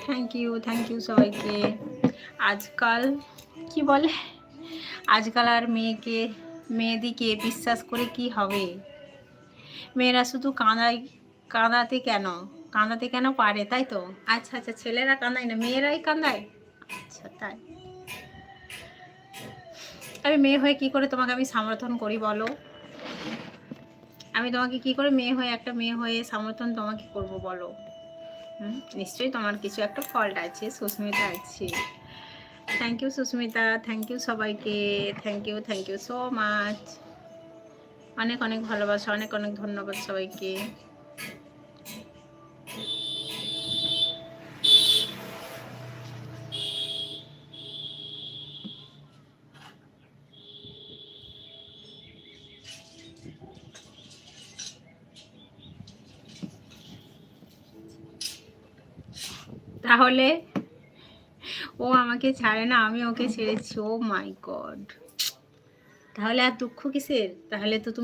Thank you সবাইকে। আজকাল কি বলে, আজকাল আর মেয়েদিকে বিশ্বাস করে কি হবে? মেয়েরা শুধু কাঁদাতে কেন পারে, তাই তো? আচ্ছা আচ্ছা, ছেলেরা কাঁদায় না, মেয়েরাই কাঁদায়। আচ্ছা তাই। আমি মেয়ে হয়ে কি করে তোমাকে আমি সমর্থন করি বলো? আমি তোমাকে কি করে একটা মেয়ে হয়ে সমর্থন তোমাকে করব বলো? নিশ্চয়ই তোমার কিছু একটা ফল্ট আছে, সুস্মিতা আছে। Thank you Susmita, thank you সবাইকে, থ্যাংক ইউ সো মাচ। অনেক অনেক ভালোবাসা, অনেক অনেক ধন্যবাদ সবাইকে। তাহলে ও আমাকে ছাড়ে না, আমি ওকে ছেড়েছি। ও মাই গড, তাহলে আর দুঃখ কিসের? তাহলে তো তুমি